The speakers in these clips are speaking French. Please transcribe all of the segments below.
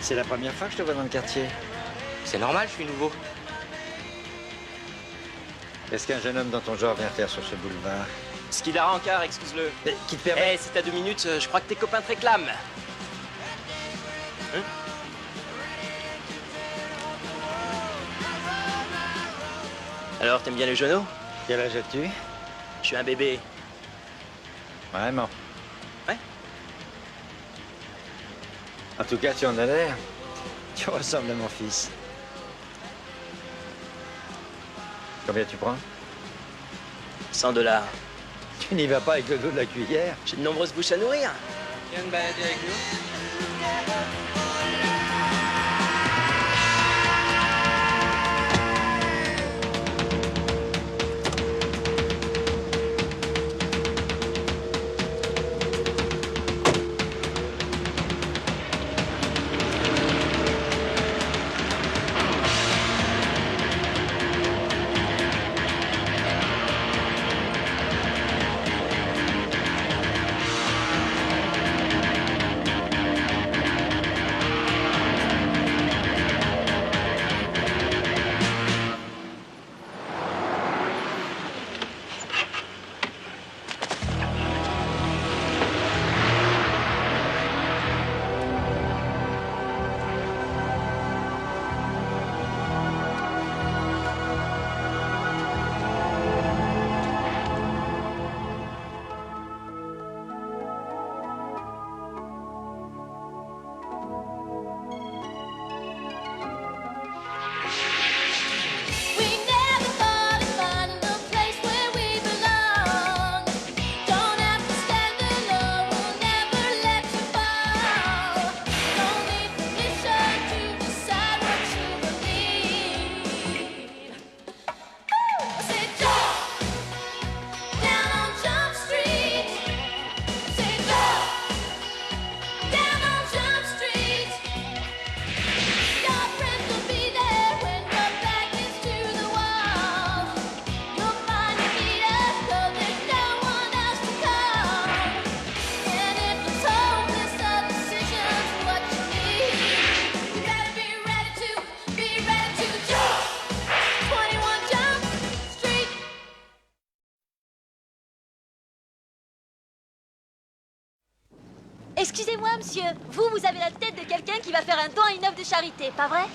C'est la première fois que je te vois dans le quartier. C'est normal, je suis nouveau. Qu'est-ce qu'un jeune homme dans ton genre vient faire sur ce boulevard? Ce qu'il a rencard, excuse-le. Mais qui te permet... Eh, si t'as 2 minutes, je crois que tes copains te réclament. Hein? Alors, t'aimes bien les genoux? Quel âge as-tu? Je suis un bébé. Vraiment? Ouais. En tout cas, tu en as l'air. Tu ressembles à mon fils. Combien tu prends? 100 $. Tu n'y vas pas avec le dos de la cuillère? J'ai de nombreuses bouches à nourrir. Viens te balader avec nous. Excusez-moi, monsieur. Vous avez la tête de quelqu'un qui va faire un don à une œuvre de charité, pas vrai?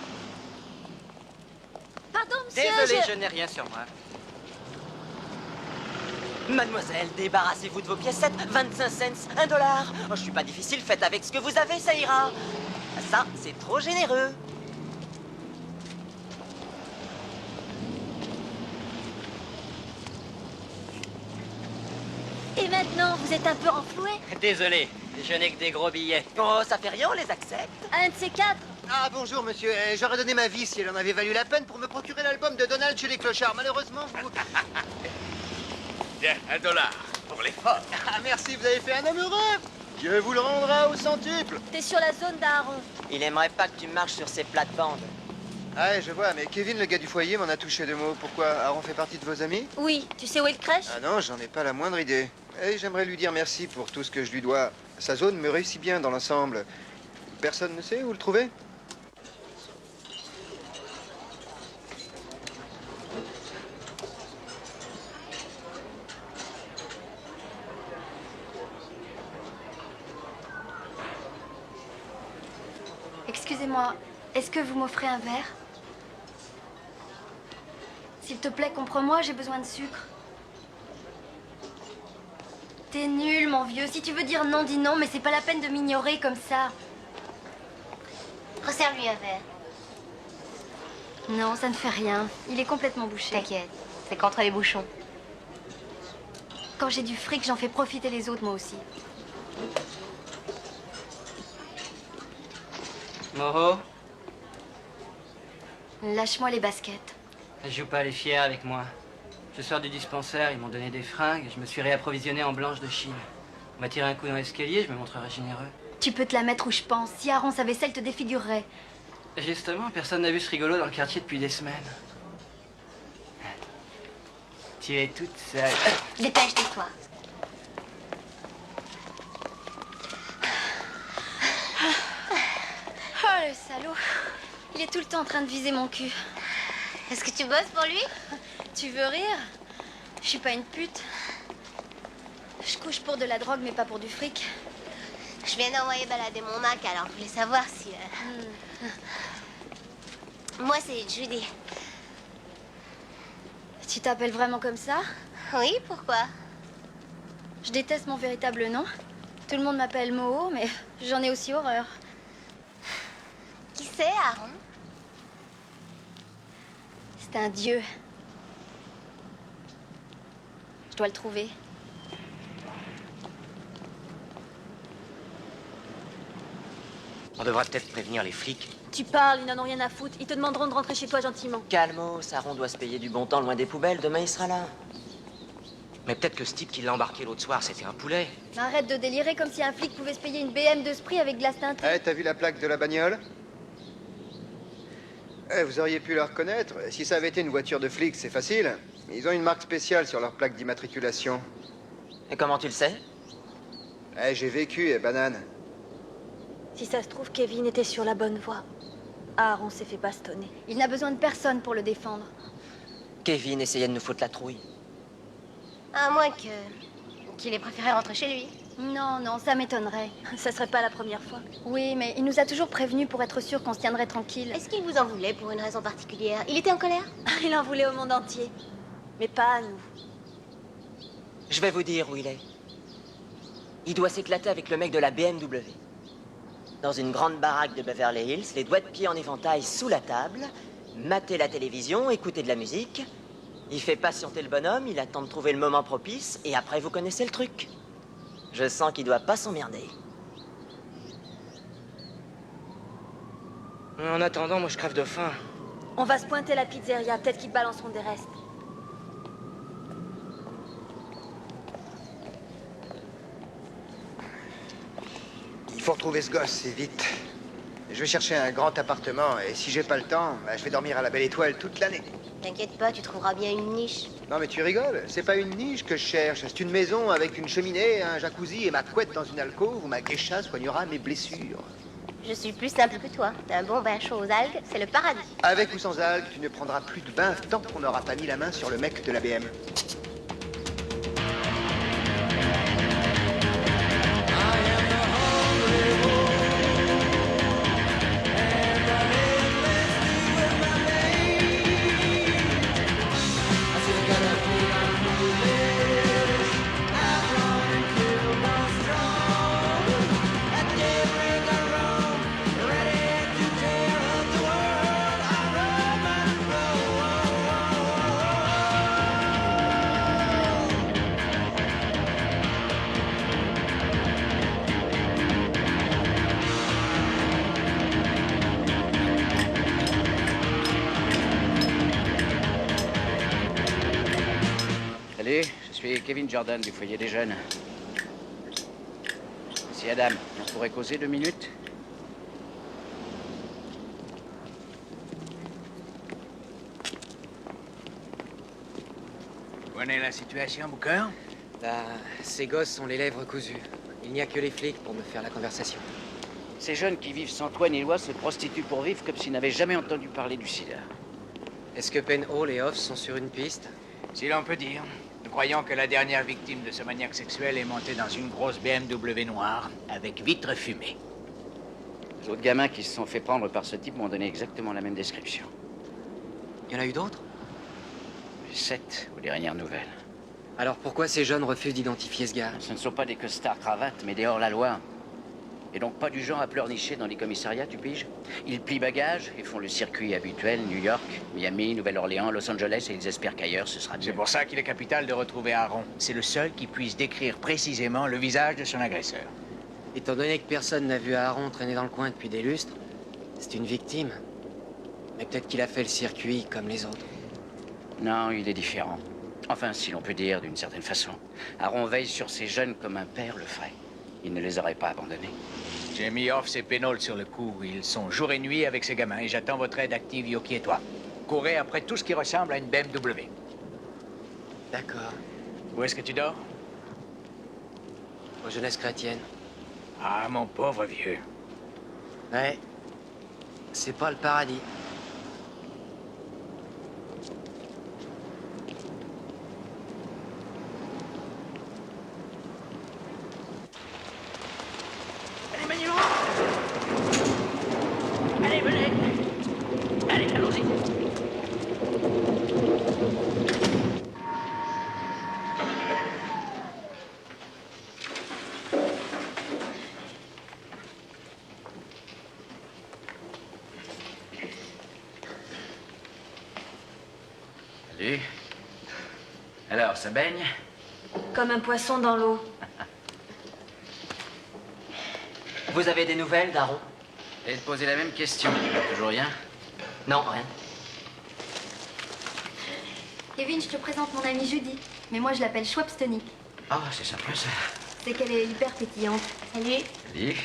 Pardon, monsieur, Désolé, je n'ai rien sur moi. Mademoiselle, débarrassez-vous de vos piécettes. 25 cents, 1 $. Oh, je suis pas difficile, faites avec ce que vous avez, ça ira. Ça, c'est trop généreux. Et maintenant, vous êtes un peu renfloué? Désolé, je n'ai que des gros billets. Oh, ça fait rien, on les accepte. Un de ces quatre? Ah bonjour monsieur, j'aurais donné ma vie si elle en avait valu la peine pour me procurer l'album de Donald chez les clochards. Malheureusement, vous... Bien, 1 $ pour l'effort. Ah merci, vous avez fait un homme heureux. Dieu vous le rendra au centuple. T'es sur la zone d'Aaron. Il aimerait pas que tu marches sur ses plates-bandes. Ah ouais, je vois, mais Kevin, le gars du foyer, m'en a touché 2 mots. Pourquoi? Aaron fait partie de vos amis? Oui, tu sais où il crèche? Ah non, j'en ai pas la moindre idée. Et j'aimerais lui dire merci pour tout ce que je lui dois. Sa zone me réussit bien dans l'ensemble. Personne ne sait où le trouver? Excusez-moi, est-ce que vous m'offrez un verre? S'il te plaît, comprends-moi, j'ai besoin de sucre. T'es nul, mon vieux. Si tu veux dire non, dis non, mais c'est pas la peine de m'ignorer comme ça. Resserre-lui un verre. Non, ça ne fait rien. Il est complètement bouché. T'inquiète, c'est qu'entre les bouchons. Quand j'ai du fric, j'en fais profiter les autres, moi aussi. Moho, Lâche-moi les baskets. joue pas les fiers avec moi. Je sors du dispensaire, ils m'ont donné des fringues et je me suis réapprovisionné en blanche de Chine. On m'a tiré un coup dans l'escalier, je me montrerai généreux. Tu peux te la mettre où je pense. Si Aaron savait ça, il te défigurerait. Justement, personne n'a vu ce rigolo dans le quartier depuis des semaines. Tu es toute seule. Dépêche-toi. Oh, le Il est tout le temps en train de viser mon cul. Est-ce que tu bosses pour lui? Tu veux rire? Je suis pas une pute. Je couche pour de la drogue, mais pas pour du fric. Je viens d'envoyer balader mon Mac, alors je voulais savoir si... Moi, c'est Judy. Tu t'appelles vraiment comme ça? Oui, pourquoi? Je déteste mon véritable nom. Tout le monde m'appelle Moho, mais j'en ai aussi horreur. Qui c'est, Aaron? C'est un dieu. Je dois le trouver. On devra peut-être prévenir les flics. Tu parles, ils n'en ont rien à foutre. Ils te demanderont de rentrer chez toi gentiment. Calmos, Aaron doit se payer du bon temps loin des poubelles. Demain, il sera là. Mais peut-être que ce type qui l'a embarqué l'autre soir, c'était un poulet. Arrête de délirer comme si un flic pouvait se payer une BM de Spree avec glace teintée. Eh, t'as vu la plaque de la bagnole? Eh, vous auriez pu la reconnaître. Si ça avait été une voiture de flic, c'est facile. Ils ont une marque spéciale sur leur plaque d'immatriculation. Et comment tu le sais? Eh, j'ai vécu, banane. Si ça se trouve, Kevin était sur la bonne voie. Aaron s'est fait bastonner. Il n'a besoin de personne pour le défendre. Kevin essayait de nous foutre la trouille. À moins qu'il ait préféré rentrer chez lui. Non, non, ça m'étonnerait. Ça serait pas la première fois. Oui, mais il nous a toujours prévenus pour être sûr qu'on se tiendrait tranquille. Est-ce qu'il vous en voulait pour une raison particulière? Il était en colère? Il en voulait au monde entier. Mais pas à nous. Je vais vous dire où il est. Il doit s'éclater avec le mec de la BMW. Dans une grande baraque de Beverly Hills, les doigts de pied en éventail sous la table, mater la télévision, écouter de la musique. Il fait patienter le bonhomme, il attend de trouver le moment propice, et après vous connaissez le truc. Je sens qu'il doit pas s'emmerder. En attendant, moi je crève de faim. On va se pointer à la pizzeria. Peut-être qu'ils te balanceront des restes. Il faut retrouver ce gosse, c'est vite. Je vais chercher un grand appartement, et si j'ai pas le temps, je vais dormir à la Belle Étoile toute l'année. T'inquiète pas, tu trouveras bien une niche. Non mais tu rigoles, c'est pas une niche que je cherche, c'est une maison avec une cheminée, un jacuzzi et ma couette dans une alcôve où ma geisha soignera mes blessures. Je suis plus simple que toi. Un bon bain chaud aux algues, c'est le paradis. Avec ou sans algues, tu ne prendras plus de bain tant qu'on n'aura pas mis la main sur le mec de la BM. Salut, je suis Kevin Jordan du foyer des jeunes. C'est Adam, on pourrait causer 2 minutes? Où en est la situation, Booker? Bah, ces gosses ont les lèvres cousues. Il n'y a que les flics pour me faire la conversation. Ces jeunes qui vivent sans toit ni loi se prostituent pour vivre comme s'ils n'avaient jamais entendu parler du sida. Est-ce que Penn Hall et Hoff sont sur une piste? Si l'on peut dire. Nous croyons que la dernière victime de ce maniaque sexuel est montée dans une grosse BMW noire avec vitres fumées. Les autres gamins qui se sont fait prendre par ce type m'ont donné exactement la même description. Il y en a eu d'autres? 7 aux dernières nouvelles. Alors pourquoi ces jeunes refusent d'identifier ce gars? Ce ne sont pas des costards cravates, mais des hors-la-loi. Et donc pas du genre à pleurnicher dans les commissariats, tu piges? Ils plient bagages et font le circuit habituel, New York, Miami, Nouvelle-Orléans, Los Angeles, et ils espèrent qu'ailleurs ce sera mieux. C'est pour ça qu'il est capital de retrouver Aaron. C'est le seul qui puisse décrire précisément le visage de son agresseur. Étant donné que personne n'a vu Aaron traîner dans le coin depuis des lustres, c'est une victime. Mais peut-être qu'il a fait le circuit comme les autres. Non, il est différent. Enfin, si l'on peut dire d'une certaine façon. Aaron veille sur ces jeunes comme un père le ferait. Il ne les aurait pas abandonnés. J'ai mis Hoff et Penhold sur le coup. Ils sont jour et nuit avec ces gamins et j'attends votre aide active, Yoki et toi. Courez après tout ce qui ressemble à une BMW. D'accord. Où est-ce que tu dors? Aux jeunesses chrétiennes. Ah, mon pauvre vieux. Ouais. C'est pas le paradis. Allez, Manuel! Allez, venez! Allez, allons-y! Salut. Alors, ça baigne? Comme un poisson dans l'eau. Vous avez des nouvelles, Daron? Et te poser la même question. Toujours rien? Non, rien. Kevin, je te présente mon amie Judy. Mais moi, je l'appelle Schwabstonic. Ah, c'est sympa ça. C'est qu'elle est hyper pétillante. Salut. Salut.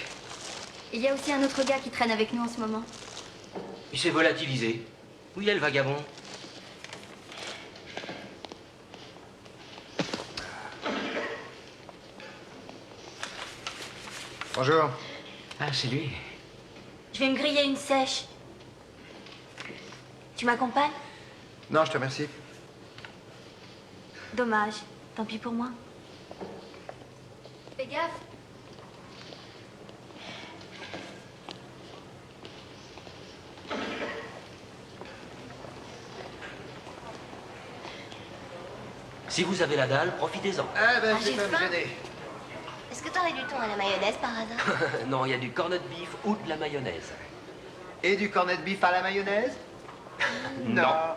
Il y a aussi un autre gars qui traîne avec nous en ce moment. Il s'est volatilisé. Où il est le vagabond? Bonjour. Ah, c'est lui. Je vais me griller une sèche. Tu m'accompagnes? Non, je te remercie. Dommage. Tant pis pour moi. Fais gaffe. Si vous avez la dalle, profitez-en. Ah ben, j'ai je vais pas me faim. gêner. Est-ce que t'aurais du thon à la mayonnaise par hasard? Non, il y a du cornet de beef ou de la mayonnaise. Et du cornet de beef à la mayonnaise? Non.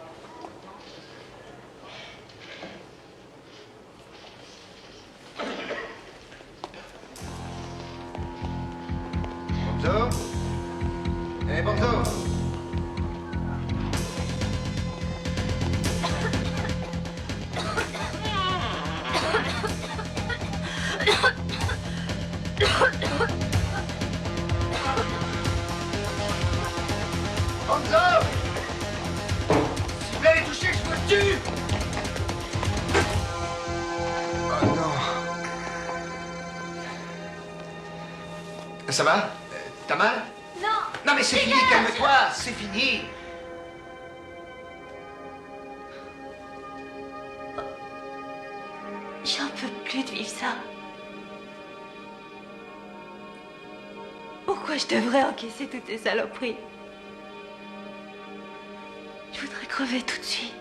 Bonzo? Eh, Bonzo? Bonzo! Si vous l'avez touché, je vous le tue! Oh non. Ça va? T'as mal? Non! Non mais c'est fini, calme-toi, c'est fini. J'en peux plus de vivre ça. Pourquoi je devrais encaisser toutes ces saloperies? Je voudrais crever tout de suite.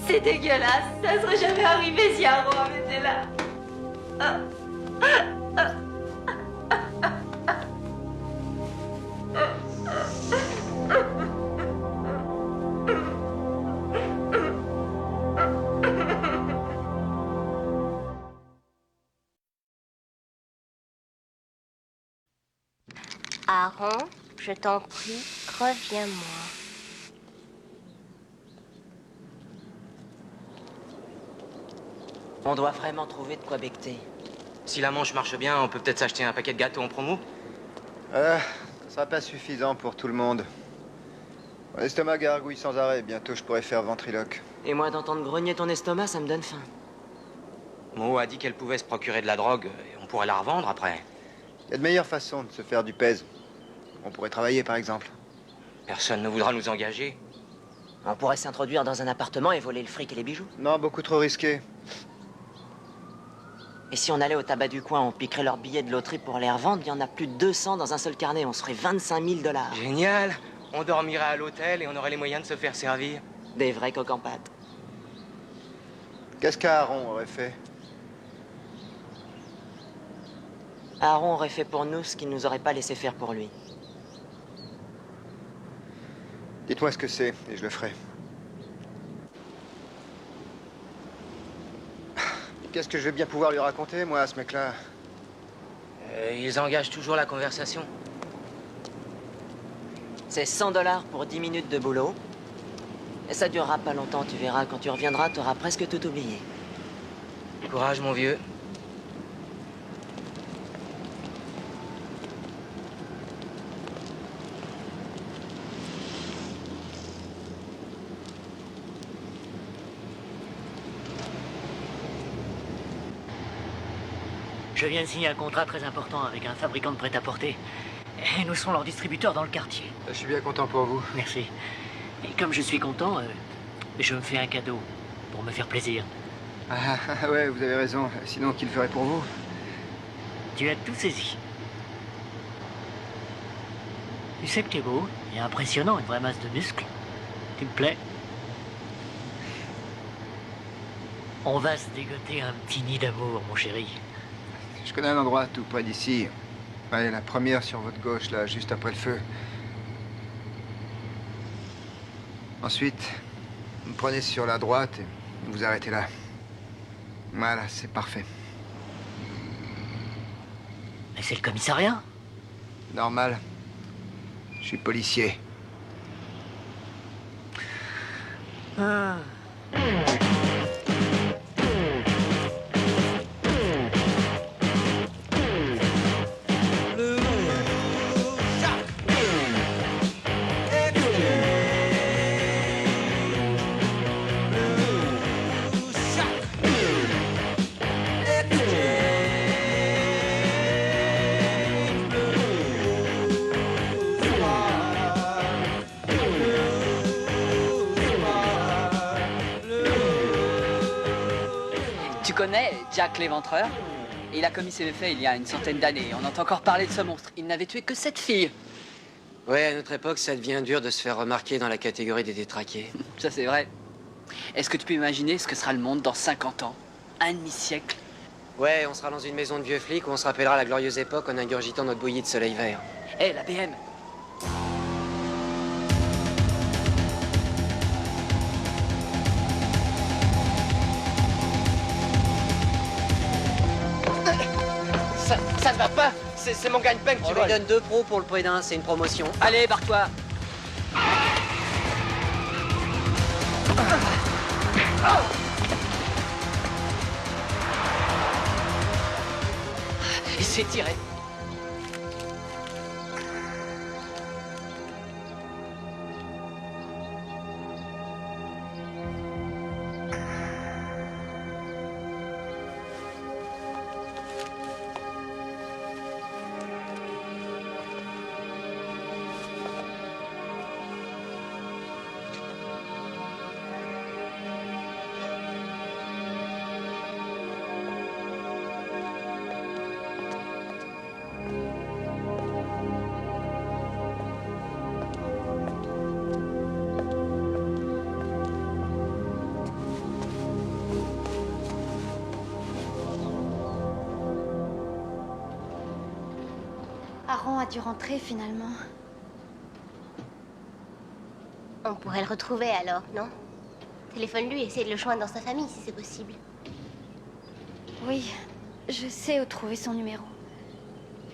C'est dégueulasse. Ça serait jamais arrivé si Aaron avait été là. Aaron, je t'en prie, reviens-moi. On doit vraiment trouver de quoi becter. Si la manche marche bien, on peut peut-être s'acheter un paquet de gâteaux en promo. Ça sera pas suffisant pour tout le monde. Mon estomac gargouille sans arrêt. Bientôt, je pourrais faire ventriloque. Et moi, d'entendre grogner ton estomac, ça me donne faim. Mo a dit qu'elle pouvait se procurer de la drogue et on pourrait la revendre après. Il y a de meilleures façons de se faire du pèse. On pourrait travailler, par exemple. Personne ne voudra nous engager. On pourrait s'introduire dans un appartement et voler le fric et les bijoux. Non, beaucoup trop risqué. Et si on allait au tabac du coin, on piquerait leurs billets de loterie pour les revendre, il y en a plus de 200 dans un seul carnet, on serait 25 000 $. Génial. On dormirait à l'hôtel et on aurait les moyens de se faire servir. Des vrais coques en pâte. Qu'est-ce qu'Aaron aurait fait? Aaron aurait fait pour nous ce qu'il nous aurait pas laissé faire pour lui. Dites-moi ce que c'est, et je le ferai. Qu'est-ce que je vais bien pouvoir lui raconter, moi, à ce mec-là? Ils engagent toujours la conversation. C'est 100 $ pour 10 minutes de boulot. Et ça durera pas longtemps, tu verras. Quand tu reviendras, t'auras presque tout oublié. Courage, mon vieux. Je viens de signer un contrat très important avec un fabricant de prêt-à-porter. Et nous serons leur distributeur dans le quartier. Je suis bien content pour vous. Merci. Et comme je suis content, je me fais un cadeau pour me faire plaisir. Ah ouais, vous avez raison. Sinon, qui le ferait pour vous? Tu as tout saisi. Tu sais que tu es beau et impressionnant, une vraie masse de muscles. Tu me plais. On va se dégoter un petit nid d'amour, mon chéri. Je connais un endroit tout près d'ici. Allez, la première sur votre gauche, là, juste après le feu. Ensuite, vous prenez sur la droite et vous arrêtez là. Voilà, c'est parfait. Mais c'est le commissariat. Normal. Je suis policier. Ah. Tu connais Jack l'Éventreur? Il a commis ses faits il y a une centaine d'années. On entend encore parler de ce monstre. Il n'avait tué que 7 filles. Ouais, à notre époque, ça devient dur de se faire remarquer dans la catégorie des détraqués. Ça, c'est vrai. Est-ce que tu peux imaginer ce que sera le monde dans 50 ans? Un demi-siècle? Ouais, on sera dans une maison de vieux flics où on se rappellera la glorieuse époque en ingurgitant notre bouillie de soleil vert. Hé, la BM! Ça ne va pas. C'est mon gagne-pain que tu lui donnes 2 pros pour le prix d'un, c'est une promotion. Allez, barre-toi! Il s'est tiré. Aaron a dû rentrer finalement. On pourrait le retrouver alors, non? Téléphone-lui et essaie de le joindre dans sa famille si c'est possible. Oui, je sais où trouver son numéro.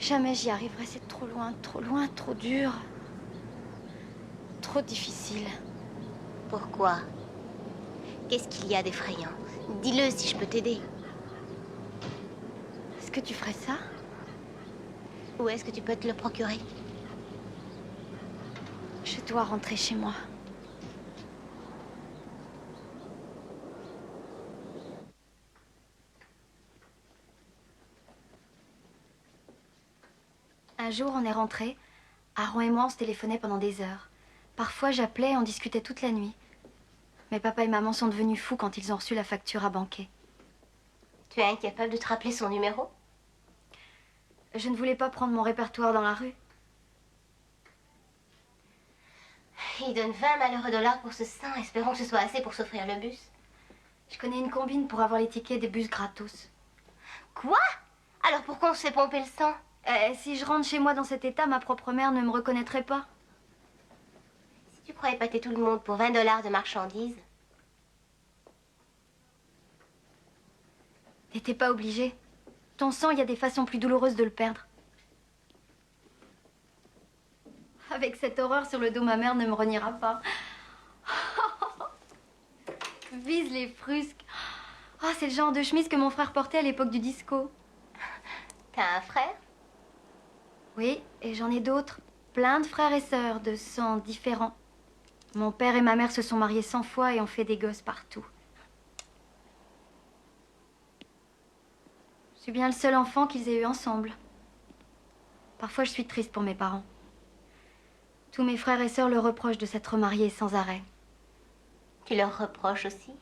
Jamais j'y arriverai, c'est trop loin, trop dur. Trop difficile. Pourquoi? Qu'est-ce qu'il y a d'effrayant? Dis-le si je peux t'aider. Est-ce que tu ferais ça? Où est-ce que tu peux te le procurer? Je dois rentrer chez moi. Un jour, on est rentrés. Aaron et moi, on se téléphonait pendant des heures. Parfois, j'appelais et on discutait toute la nuit. Mais papa et maman sont devenus fous quand ils ont reçu la facture à banquet. Tu es incapable de te rappeler son numéro? Je ne voulais pas prendre mon répertoire dans la rue. Il donne 20 malheureux dollars pour ce sang, espérons que ce soit assez pour s'offrir le bus. Je connais une combine pour avoir les tickets des bus gratos. Quoi? Alors pourquoi on se fait pomper le sang? Si je rentre chez moi dans cet état, ma propre mère ne me reconnaîtrait pas. Si tu crois épater tout le monde pour 20 dollars de marchandises. T'étais pas obligé. Ton sang, il y a des façons plus douloureuses de le perdre. Avec cette horreur sur le dos, ma mère ne me reniera pas. Vise les frusques. Oh, c'est le genre de chemise que mon frère portait à l'époque du disco. T'as un frère? Oui, et j'en ai d'autres. Plein de frères et sœurs de sang différents. Mon père et ma mère se sont mariés 100 fois et ont fait des gosses partout. Je suis bien le seul enfant qu'ils aient eu ensemble. Parfois, je suis triste pour mes parents. Tous mes frères et sœurs leur reprochent de s'être mariés sans arrêt. Tu leur reproches aussi?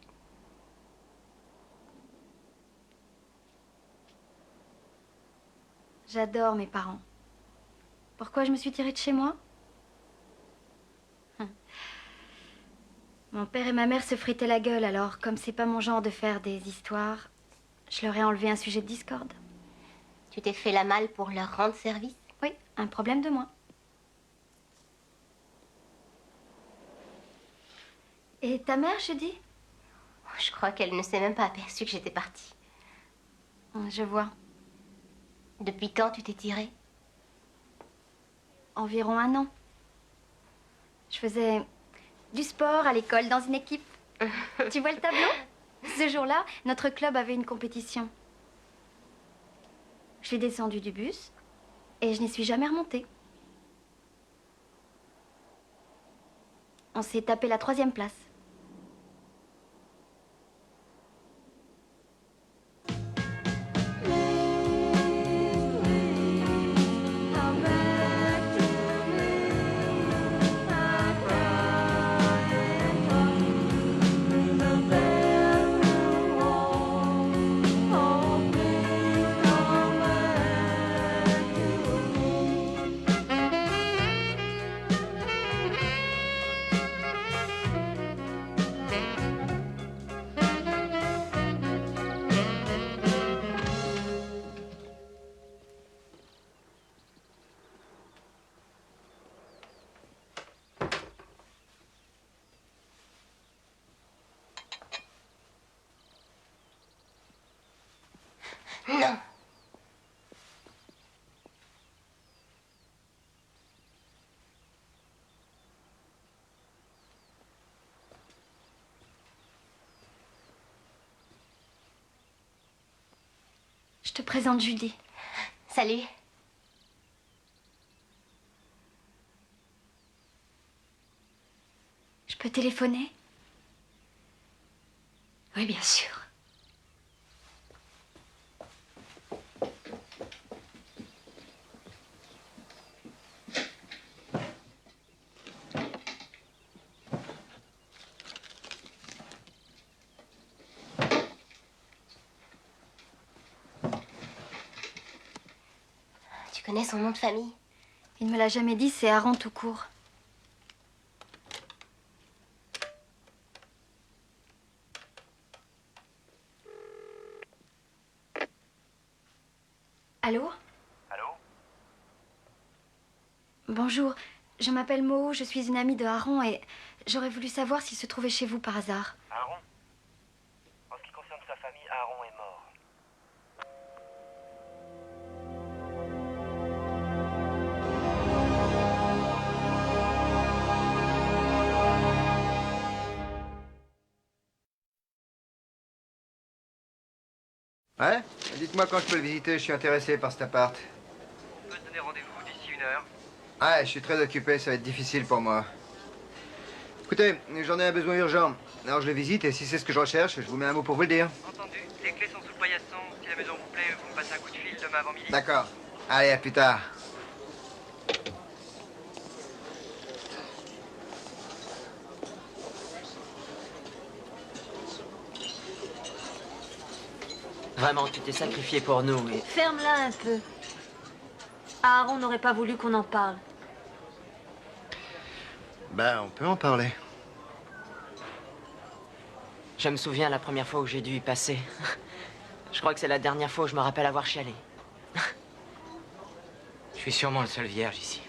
J'adore mes parents. Pourquoi je me suis tirée de chez moi? Mon père et ma mère se fritaient la gueule, alors comme c'est pas mon genre de faire des histoires, je leur ai enlevé un sujet de discorde. Tu t'es fait la malle pour leur rendre service? Oui, un problème de moins. Et ta mère, je dis? Je crois qu'elle ne s'est même pas aperçue que j'étais partie. Je vois. Depuis quand tu t'es tirée? Environ 1 an. Je faisais du sport à l'école, dans une équipe. Tu vois le tableau? Ce jour-là, notre club avait une compétition. Je suis descendue du bus et je n'y suis jamais remontée. On s'est tapé la 3e place. Non. Je te présente Judy. Salut. Je peux téléphoner? Oui, bien sûr. Tu connais son nom de famille? Il ne me l'a jamais dit, c'est Aaron tout court. Allô? Allô? Bonjour, je m'appelle Mo, je suis une amie de Aaron et j'aurais voulu savoir s'il se trouvait chez vous par hasard. Aaron? En ce qui concerne sa famille, Aaron est mort. Ouais? Dites-moi quand je peux le visiter, je suis intéressé par cet appart. On peut se donner rendez-vous d'ici 1 heure. Ouais, je suis très occupé, ça va être difficile pour moi. Écoutez, j'en ai un besoin urgent. Alors je le visite et si c'est ce que je recherche, je vous mets un mot pour vous le dire. Entendu. Les clés sont sous le paillasson. Si la maison vous plaît, vous me passez un coup de fil demain avant midi. D'accord. Allez, à plus tard. Vraiment, tu t'es sacrifié pour nous et... Ferme-la un peu. Aaron n'aurait pas voulu qu'on en parle. Ben, on peut en parler. Je me souviens la première fois où j'ai dû y passer. Je crois que c'est la dernière fois où je me rappelle avoir chialé. Je suis sûrement le seul vierge ici.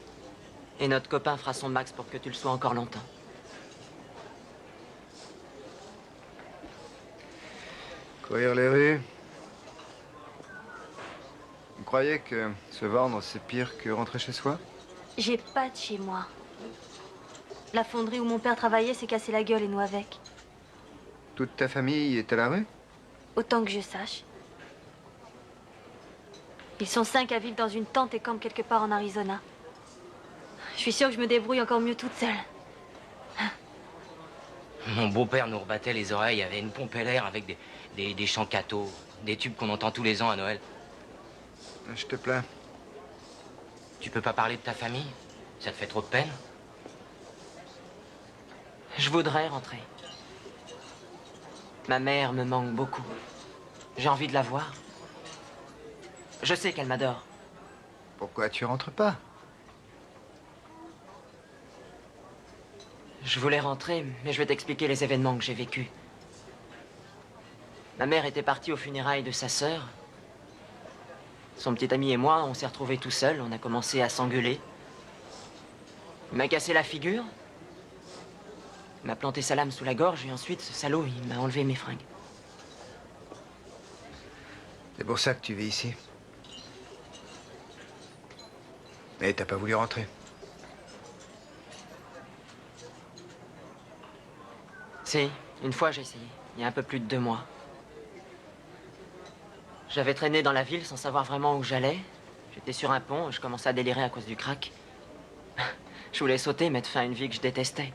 Et notre copain fera son max pour que tu le sois encore longtemps. Courir les rues. Vous croyez que se vendre, c'est pire que rentrer chez soi? J'ai pas de chez moi. La fonderie où mon père travaillait s'est cassé la gueule et nous avec. Toute ta famille est à la rue? Autant que je sache. Ils sont 5 à vivre dans une tente et campent quelque part en Arizona. Je suis sûre que je me débrouille encore mieux toute seule. Mon beau-père nous rebattait les oreilles avec une pompe à l'air avec des chants cathos, des tubes qu'on entend tous les ans à Noël. Je te plains. Tu peux pas parler de ta famille? Ça te fait trop de peine? Je voudrais rentrer. Ma mère me manque beaucoup. J'ai envie de la voir. Je sais qu'elle m'adore. Pourquoi tu rentres pas? Je voulais rentrer, mais je vais t'expliquer les événements que j'ai vécus. Ma mère était partie aux funérailles de sa sœur. Son petit ami et moi, on s'est retrouvés tout seuls. On a commencé à s'engueuler. Il m'a cassé la figure. Il m'a planté sa lame sous la gorge et ensuite, ce salaud, il m'a enlevé mes fringues. C'est pour ça que tu vis ici. Et t'as pas voulu rentrer. Si, une fois j'ai essayé, il y a un peu plus de 2 mois. J'avais traîné dans la ville sans savoir vraiment où j'allais. J'étais sur un pont et je commençais à délirer à cause du crack. Je voulais sauter, mettre fin à une vie que je détestais.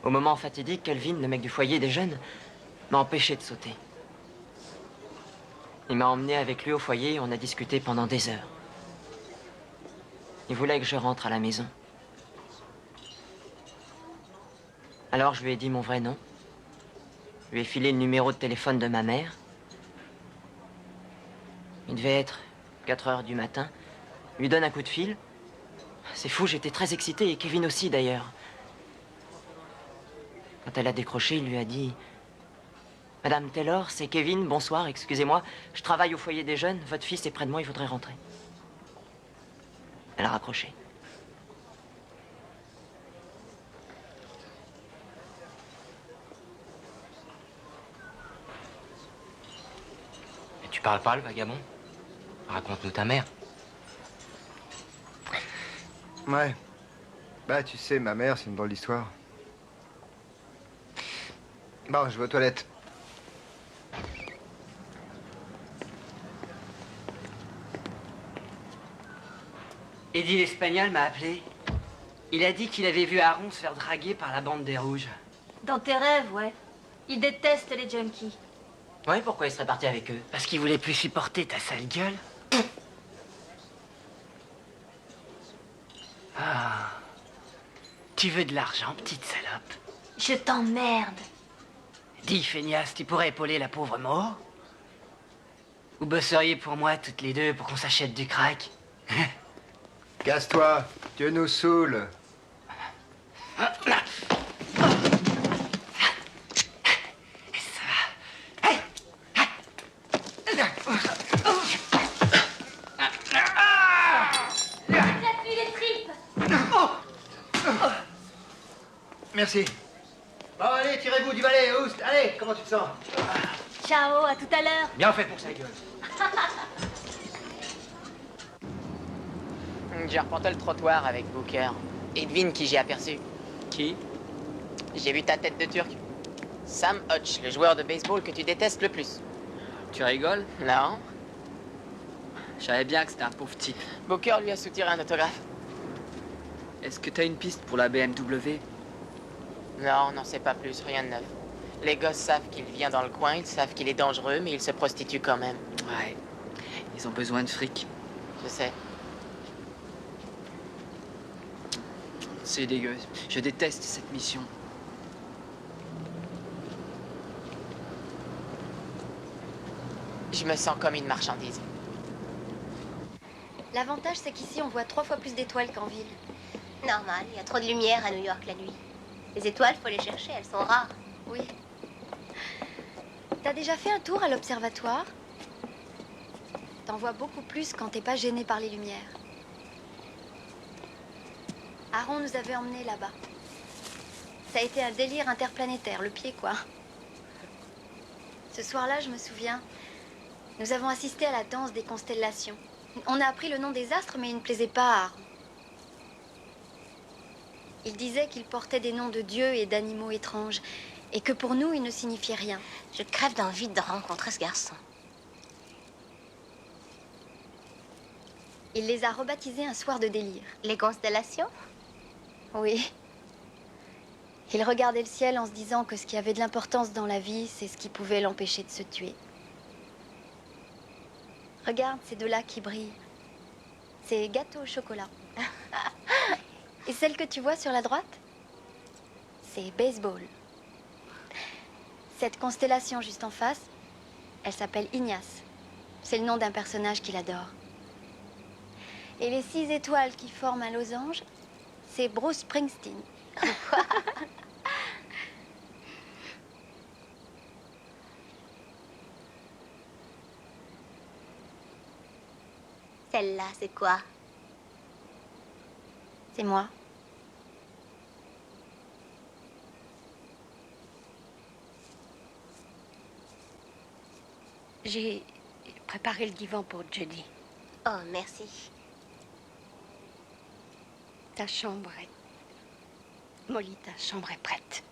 Au moment fatidique, Kelvin, le mec du foyer des jeunes, m'a empêché de sauter. Il m'a emmené avec lui au foyer et on a discuté pendant des heures. Il voulait que je rentre à la maison. Alors je lui ai dit mon vrai nom. Je lui ai filé le numéro de téléphone de ma mère. Il devait être 4 heures du matin. Je lui donne un coup de fil. C'est fou, j'étais très excité et Kevin aussi d'ailleurs. Quand elle a décroché, il lui a dit: Madame Taylor, c'est Kevin, bonsoir, excusez-moi. Je travaille au foyer des jeunes, votre fils est près de moi, il faudrait rentrer. Elle a raccroché. Tu parles pas, le vagabond? Raconte-nous ta mère. Ouais. Bah, tu sais, ma mère, c'est une drôle d'histoire. Bon, je vais aux toilettes. Eddie l'Espagnol m'a appelé. Il a dit qu'il avait vu Aaron se faire draguer par la bande des Rouges. Dans tes rêves, ouais. Il déteste les junkies. Oui, pourquoi il serait parti avec eux? Parce qu'il voulait plus supporter ta sale gueule. Ah. Tu veux de l'argent, petite salope? Je t'emmerde. Dis, feignasse, tu pourrais épauler la pauvre Mo? Vous bosseriez pour moi toutes les deux pour qu'on s'achète du crack? Casse-toi, tu nous saoules. Merci. Bon, allez, tirez-vous du balai, Oust. Allez, comment tu te sens? Ciao, à tout à l'heure. Bien fait pour sa gueule. J'ai arpenté le trottoir avec Booker. Et devine qui j'ai aperçu. Qui? J'ai vu ta tête de turc. Sam Hodge, le joueur de baseball que tu détestes le plus. Tu rigoles? Non. Je savais bien que c'était un pauvre type. Booker lui a soutiré un autographe. Est-ce que t'as une piste pour la BMW? Non, on n'en sait pas plus, rien de neuf. Les gosses savent qu'il vient dans le coin, ils savent qu'il est dangereux, mais ils se prostituent quand même. Ouais. Ils ont besoin de fric. Je sais. C'est dégueu. Je déteste cette mission. Je me sens comme une marchandise. L'avantage, c'est qu'ici, on voit 3 fois plus d'étoiles qu'en ville. Normal, il y a trop de lumière à New York la nuit. Les étoiles, faut les chercher, elles sont rares. Oui. T'as déjà fait un tour à l'observatoire? T'en vois beaucoup plus quand t'es pas gêné par les lumières. Aaron nous avait emmenés là-bas. Ça a été un délire interplanétaire, le pied quoi. Ce soir-là, je me souviens, nous avons assisté à la danse des constellations. On a appris le nom des astres, mais il ne plaisait pas à Aaron. Il disait qu'ils portaient des noms de dieux et d'animaux étranges, et que pour nous, ils ne signifiaient rien. Je crève d'envie de rencontrer ce garçon. Il les a rebaptisés un soir de délire. Les constellations? Oui. Il regardait le ciel en se disant que ce qui avait de l'importance dans la vie, c'est ce qui pouvait l'empêcher de se tuer. Regarde ces deux-là qui brillent. C'est gâteau au chocolat. Et celle que tu vois sur la droite, c'est baseball. Cette constellation juste en face, elle s'appelle Ignace. C'est le nom d'un personnage qu'il adore. Et les 6 étoiles qui forment un losange, c'est Bruce Springsteen. Celle-là, c'est quoi? C'est moi. J'ai préparé le divan pour jeudi. Oh, merci. Ta chambre est... Molly, ta chambre est prête.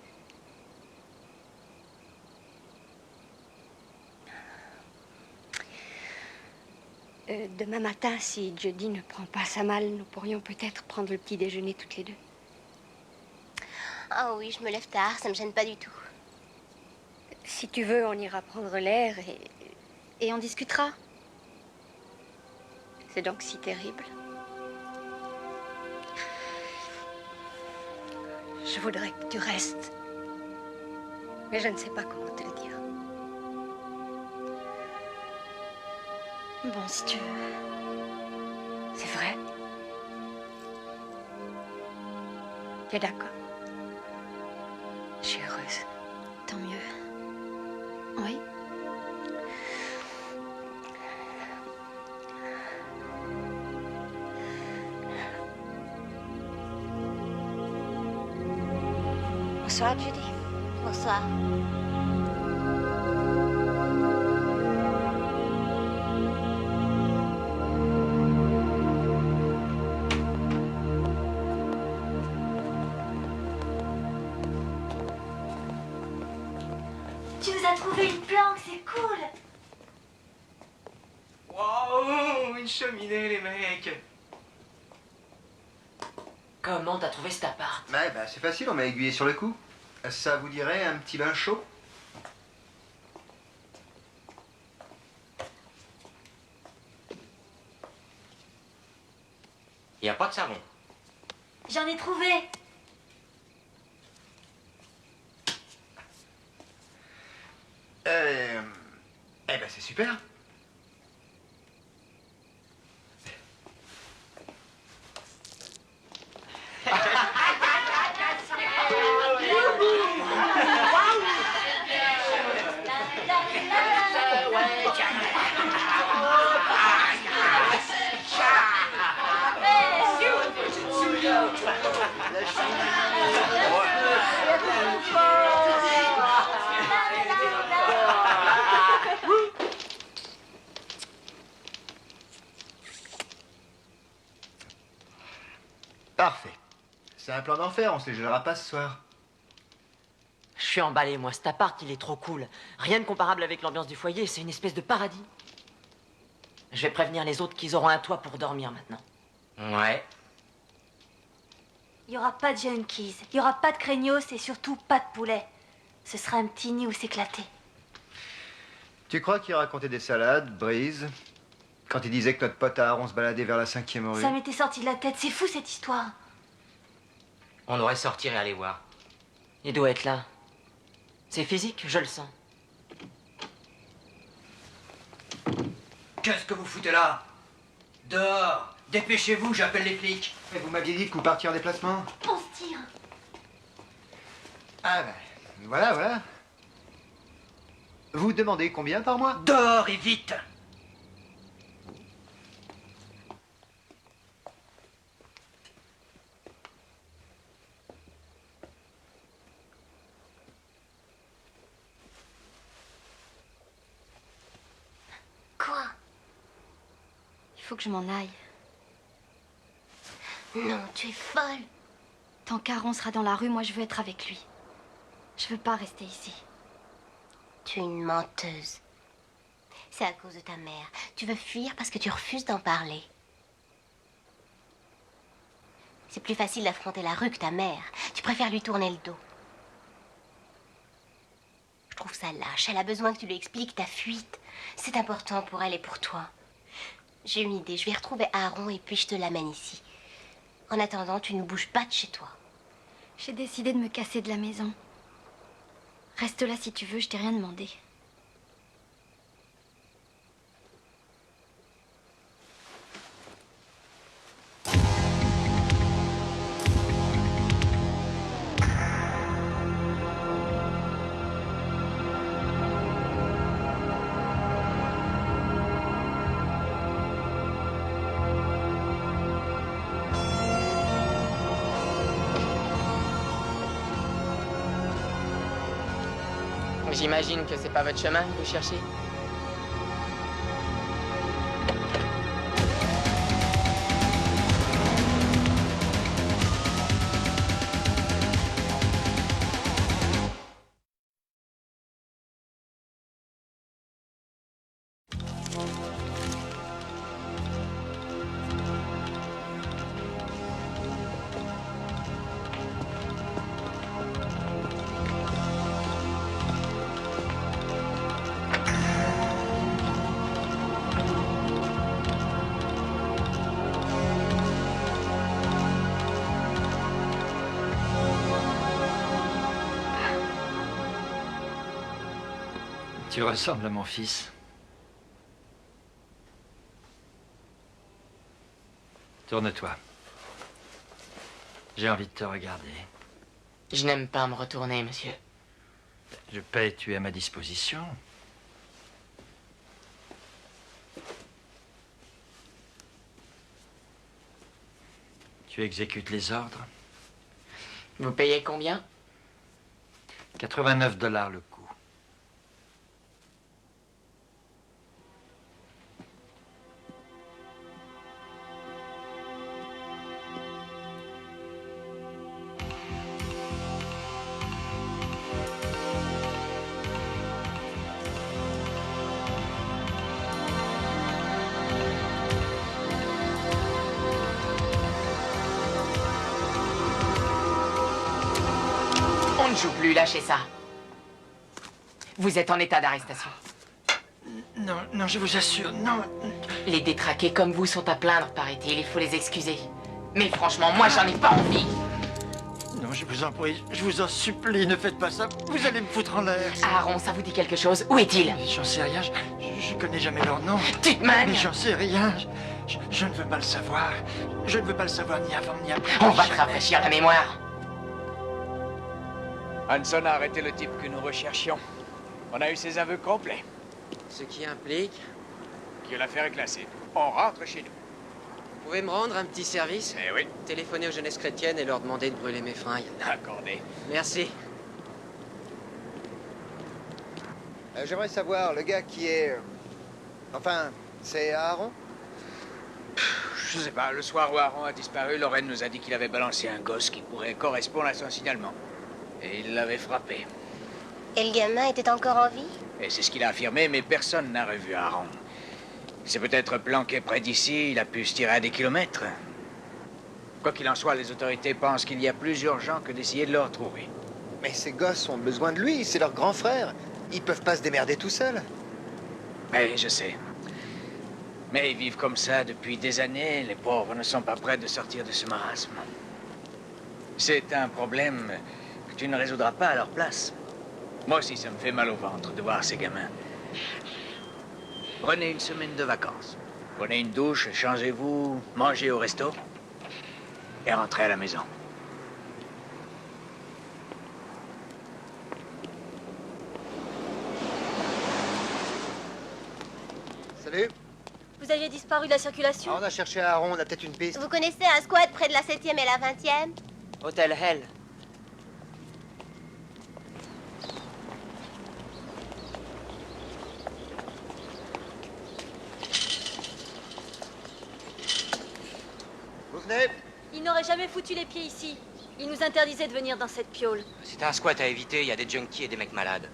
Demain matin, si jeudi ne prend pas sa malle, nous pourrions peut-être prendre le petit déjeuner toutes les deux. Ah oui, je me lève tard, ça me gêne pas du tout. Si tu veux, on ira prendre l'air et on discutera. C'est donc si terrible. Je voudrais que tu restes. Mais je ne sais pas comment te le dire. Bon, si tu veux. C'est vrai? Tu es d'accord? Je suis heureuse. Tant mieux. Oui. Bonsoir, Judy. Bonsoir. Tu nous as trouvé une planque, c'est cool. Waouh, une cheminée, les mecs. Comment t'as trouvé cet appart? Ouais, bah, c'est facile, on m'a aiguillé sur le coup. Ça vous dirait un petit bain chaud? Y a pas de savon. J'en ai trouvé. Eh ben, c'est super. Parfait. C'est un plan d'enfer, on se les gênera pas ce soir. Je suis emballé, moi. Cet appart, il est trop cool. Rien de comparable avec l'ambiance du foyer. C'est une espèce de paradis. Je vais prévenir les autres qu'ils auront un toit pour dormir maintenant. Ouais. Il n'y aura pas de junkies, il n'y aura pas de craignos et surtout pas de poulet. Ce sera un petit nid où s'éclater. Tu crois qu'il racontait des salades, Brise? Quand il disait que notre pote à Aaron se baladait vers la 5e rue? Ça m'était sorti de la tête, c'est fou cette histoire. On devrait sortir et aller voir. Il doit être là. C'est physique, je le sens. Qu'est-ce que vous foutez là? Dehors! Dépêchez-vous, j'appelle les flics. Mais vous m'aviez dit que vous partiez en déplacement? On se tire. Ah ben, voilà, voilà. Vous demandez combien par mois? Dehors et vite! Quoi? Il faut que je m'en aille. Non, tu es folle. Tant qu'Aaron sera dans la rue, moi je veux être avec lui. Je veux pas rester ici. Tu es une menteuse. C'est à cause de ta mère. Tu veux fuir parce que tu refuses d'en parler. C'est plus facile d'affronter la rue que ta mère. Tu préfères lui tourner le dos. Je trouve ça lâche. Elle a besoin que tu lui expliques ta fuite. C'est important pour elle et pour toi. J'ai une idée. Je vais retrouver Aaron et puis je te l'amène ici. En attendant, tu ne bouges pas de chez toi. J'ai décidé de me casser de la maison. Reste là si tu veux, je t'ai rien demandé. J'imagine que c'est pas votre chemin que vous cherchez. Tu ressembles à mon fils. Tourne-toi. J'ai envie de te regarder. Je n'aime pas me retourner, monsieur. Je paie, tu es à ma disposition. Tu exécutes les ordres. Vous payez combien? 89 $ le coup. On ne joue plus, lâchez ça. Vous êtes en état d'arrestation. Non, non, je vous assure, non. Les détraqués comme vous sont à plaindre, paraît-il. Il faut les excuser. Mais franchement, moi, j'en ai pas envie. Non, je vous en prie, je vous en supplie, ne faites pas ça. Vous allez me foutre en l'air. Aaron, ça vous dit quelque chose? Où est-il? J'en sais rien, je connais jamais leur nom. Tu te mannes? Mais j'en sais rien. Je ne veux pas le savoir. Je ne veux pas le savoir ni avant ni après. On va te rafraîchir la mémoire. Hanson a arrêté le type que nous recherchions. On a eu ses aveux complets. Ce qui implique... Que l'affaire est classée. On rentre chez nous. Vous pouvez me rendre un petit service? Eh oui. Téléphoner aux jeunesses chrétiennes et leur demander de brûler mes fringues. Accordé. Merci. J'aimerais savoir, le gars qui est... Enfin, c'est Aaron? Je sais pas, le soir où Aaron a disparu, Lorraine nous a dit qu'il avait balancé un gosse qui pourrait correspondre à son signalement. Et il l'avait frappé. Et le gamin était encore en vie? Et c'est ce qu'il a affirmé, mais personne n'a revu Aaron. Il s'est peut-être planqué près d'ici, il a pu se tirer à des kilomètres. Quoi qu'il en soit, les autorités pensent qu'il y a plus urgent que d'essayer de le retrouver. Mais ces gosses ont besoin de lui, c'est leur grand frère. Ils peuvent pas se démerder tout seuls. Oui, je sais. Mais ils vivent comme ça depuis des années. Les pauvres ne sont pas prêts de sortir de ce marasme. C'est un problème que tu ne résoudras pas à leur place. Moi aussi, ça me fait mal au ventre de voir ces gamins. Prenez une semaine de vacances. Prenez une douche, changez-vous, mangez au resto et rentrez à la maison. Salut. Vous aviez disparu de la circulation? On a cherché Aaron, on a peut-être une piste. Vous connaissez un squat près de la 7e et la 20e? Hôtel Hell. Vous venez? Il n'aurait jamais foutu les pieds ici. Il nous interdisait de venir dans cette piole. C'est un squat à éviter, il y a des junkies et des mecs malades.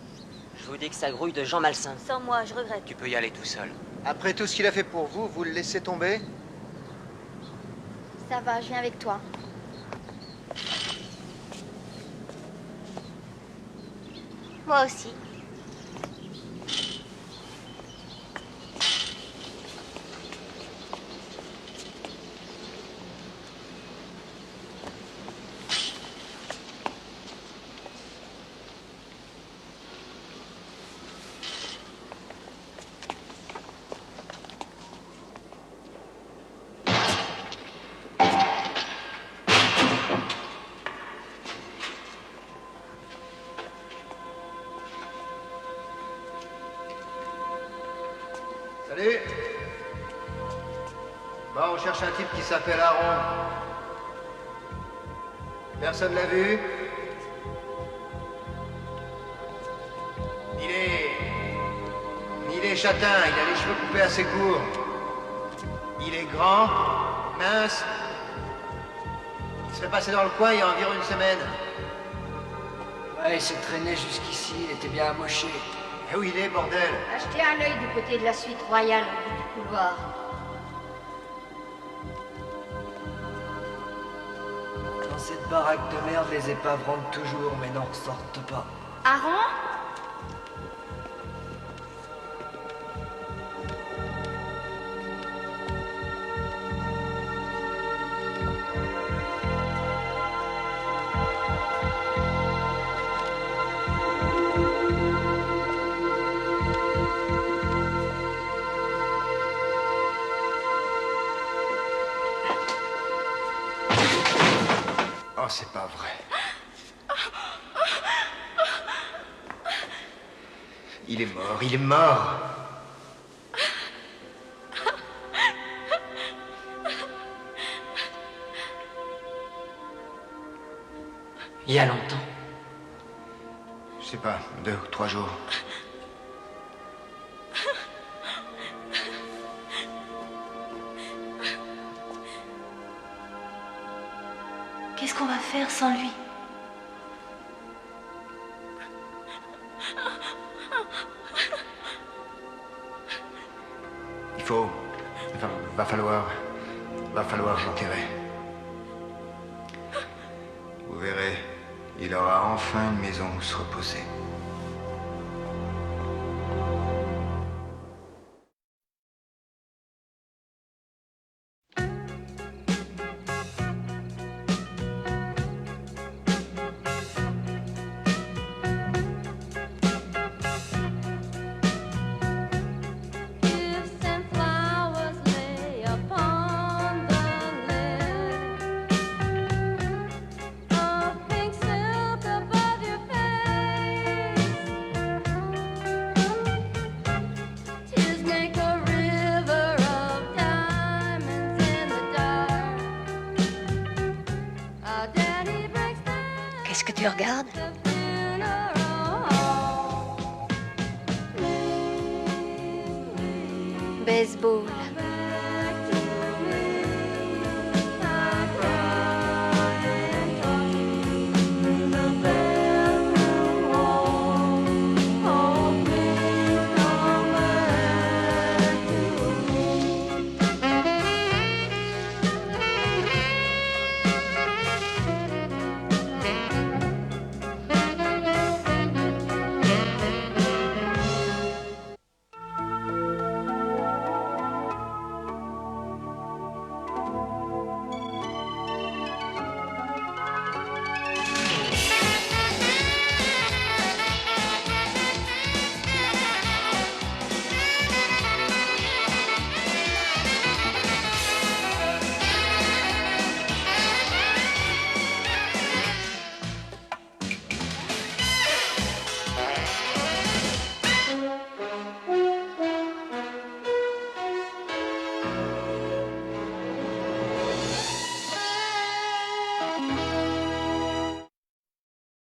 Je vous dis que ça grouille de gens malsains. Sans moi, je regrette. Tu peux y aller tout seul. Après tout ce qu'il a fait pour vous, vous le laissez tomber? Ça va, je viens avec toi. Moi aussi. Salut. Bon, on cherche un type qui s'appelle Aaron. Personne l'a vu? Il est châtain, il a les cheveux coupés assez courts. Il est grand, mince. Il se fait passer dans le coin il y a environ une semaine. Ouais, il s'est traîné jusqu'ici, il était bien amoché. Et où il est, bordel? Achetez un œil du côté de la suite royale, au bout du couloir. Dans cette baraque de merde, les épaves rentrent toujours, mais n'en ressortent pas. Aaron? Oh, c'est pas vrai. Il est mort, il est mort. Il y a longtemps. Je sais pas, 2 ou 3 jours. Qu'est-ce qu'on va faire sans lui? Il faut... Enfin, va falloir l'enterrer. Vous verrez, il aura enfin une maison où se reposer. Qu'est-ce que tu regardes? Baseball.